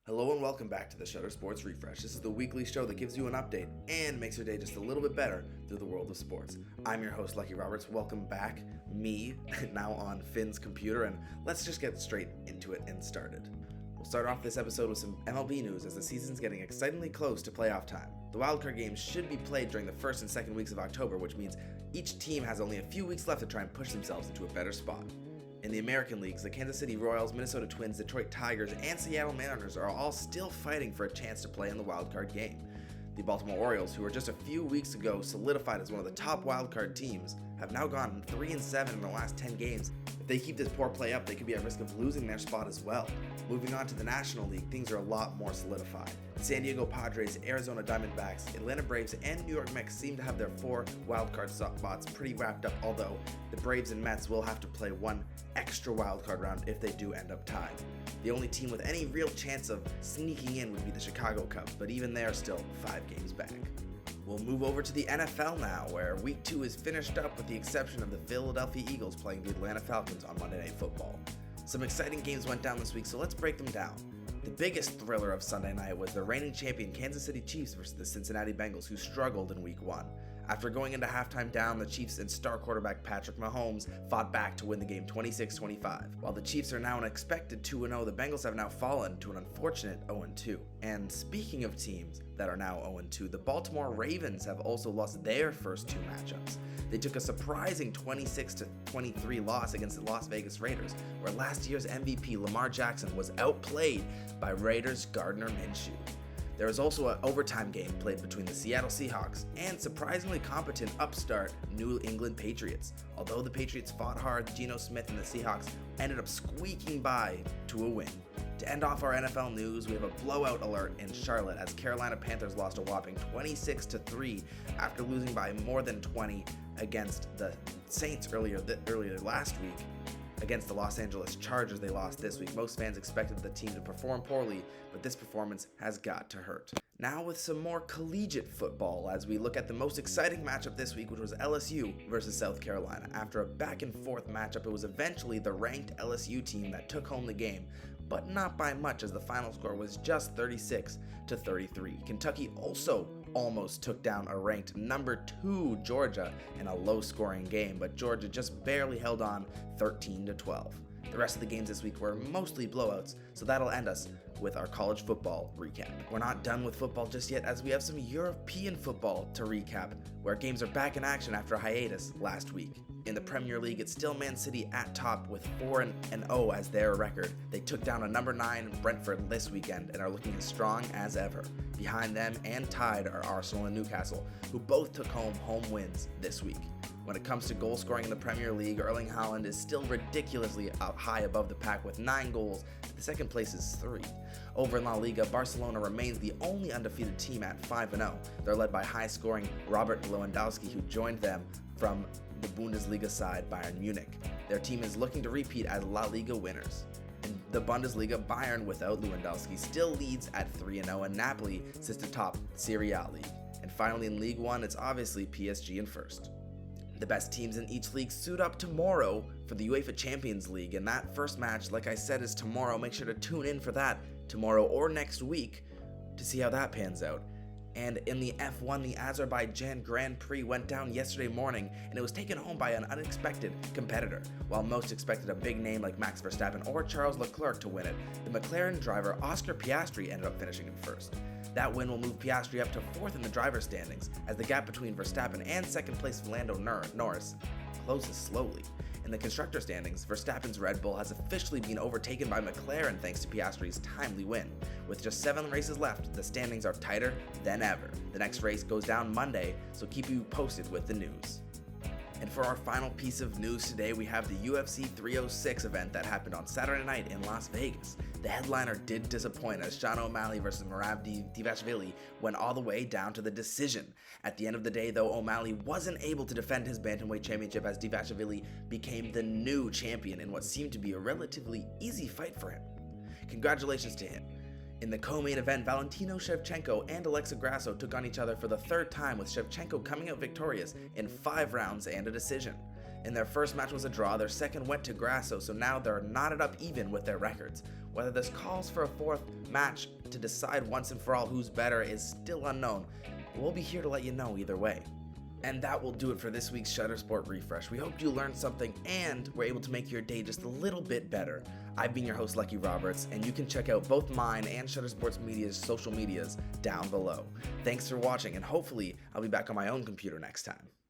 Hello and welcome back to the Shutter Sports Refresh. This is the weekly show that gives you an update and makes your day just a little bit better through the world of sports. I'm your host, Lucky Roberts. Welcome back, me, now on Finn's computer, and let's just get straight into it and started. We'll start off this episode with some MLB news as the season's getting excitingly close to playoff time. The wildcard games should be played during the first and second weeks of October, which means each team has only a few weeks left to try and push themselves into a better spot. In the American Leagues, the Kansas City Royals, Minnesota Twins, Detroit Tigers, and Seattle Mariners are all still fighting for a chance to play in the wildcard game. The Baltimore Orioles, who were just a few weeks ago solidified as one of the top wildcard teams, have now gone 3-7 in the last 10 games. If they keep this poor play up, they could be at risk of losing their spot as well. Moving on to the National League, things are a lot more solidified. The San Diego Padres, Arizona Diamondbacks, Atlanta Braves, and New York Mets seem to have their 4 wildcard spots pretty wrapped up, although the Braves and Mets will have to play one extra wildcard round if they do end up tied. The only team with any real chance of sneaking in would be the Chicago Cubs, but even they are still 5 games back. We'll move over to the NFL now, where Week 2 is finished up with the exception of the Philadelphia Eagles playing the Atlanta Falcons on Monday Night Football. Some exciting games went down this week, so let's break them down. The biggest thriller of Sunday night was the reigning champion Kansas City Chiefs versus the Cincinnati Bengals, who struggled in Week 1. After going into halftime down, the Chiefs and star quarterback Patrick Mahomes fought back to win the game 26-25. While the Chiefs are now an expected 2-0, the Bengals have now fallen to an unfortunate 0-2. And speaking of teams that are now 0-2, the Baltimore Ravens have also lost their first 2 matchups. They took a surprising 26-23 loss against the Las Vegas Raiders, where last year's MVP Lamar Jackson was outplayed by Raiders' Gardner Minshew. There was also an overtime game played between the Seattle Seahawks and surprisingly competent upstart New England Patriots. Although the Patriots fought hard, Geno Smith and the Seahawks ended up squeaking by to a win. To end off our NFL news, we have a blowout alert in Charlotte as Carolina Panthers lost a whopping 26-3 after losing by more than 20 against the Saints earlier last week. Against the Los Angeles Chargers, they lost this week. Most fans expected the team to perform poorly, but this performance has got to hurt. Now with some more collegiate football as we look at the most exciting matchup this week, which was LSU versus South Carolina. After a back and forth matchup, it was eventually the ranked LSU team that took home the game, but not by much as the final score was just 36-33. Kentucky also almost took down a ranked number 2 Georgia in a low-scoring game, but Georgia just barely held on 13-12. The rest of the games this week were mostly blowouts, so that'll end us with our college football recap. We're not done with football just yet as we have some European football to recap, where games are back in action after a hiatus last week. In the Premier League, it's still Man City at top with 4-0 as their record. They took down a number 9 Brentford this weekend and are looking as strong as ever. Behind them and tied are Arsenal and Newcastle, who both took home wins this week. When it comes to goal scoring in the Premier League, Erling Haaland is still ridiculously high above the pack with 9 goals. The second place is 3. Over in La Liga, Barcelona remains the only undefeated team at 5-0. They're led by high-scoring Robert Lewandowski, who joined them from the Bundesliga side Bayern Munich. Their team is looking to repeat as La Liga winners. In the Bundesliga, Bayern without Lewandowski still leads at 3-0, and Napoli sits atop Serie A League. And finally in League 1, it's obviously PSG in first. The best teams in each league suit up tomorrow for the UEFA Champions League, and that first match, like I said, is tomorrow. Make sure to tune in for that tomorrow or next week to see how that pans out. And in the F1, the Azerbaijan Grand Prix went down yesterday morning, and it was taken home by an unexpected competitor. While most expected a big name like Max Verstappen or Charles Leclerc to win it, the McLaren driver Oscar Piastri ended up finishing in first. That win will move Piastri up to 4th in the driver's standings, as the gap between Verstappen and second place Lando Norris closes slowly. In the constructor standings, Verstappen's Red Bull has officially been overtaken by McLaren thanks to Piastri's timely win. With just 7 races left, the standings are tighter than ever. The next race goes down Monday, so keep you posted with the news. And for our final piece of news today, we have the UFC 306 event that happened on Saturday night in Las Vegas. The headliner did disappoint as Sean O'Malley versus Merab Dvalishvili went all the way down to the decision. At the end of the day, though, O'Malley wasn't able to defend his bantamweight championship as Dvalishvili became the new champion in what seemed to be a relatively easy fight for him. Congratulations to him. In the co-main event, Valentino Shevchenko and Alexa Grasso took on each other for the 3rd time, with Shevchenko coming out victorious in 5 rounds and a decision. In their first match was a draw, their second went to Grasso, so now they're knotted up even with their records. Whether this calls for a fourth match to decide once and for all who's better is still unknown. We'll be here to let you know either way. And that will do it for this week's Shutter Sport Refresh. We hope you learned something and were able to make your day just a little bit better. I've been your host, Lucky Roberts, and you can check out both mine and Shutter Sports Media's social medias down below. Thanks for watching, and hopefully I'll be back on my own computer next time.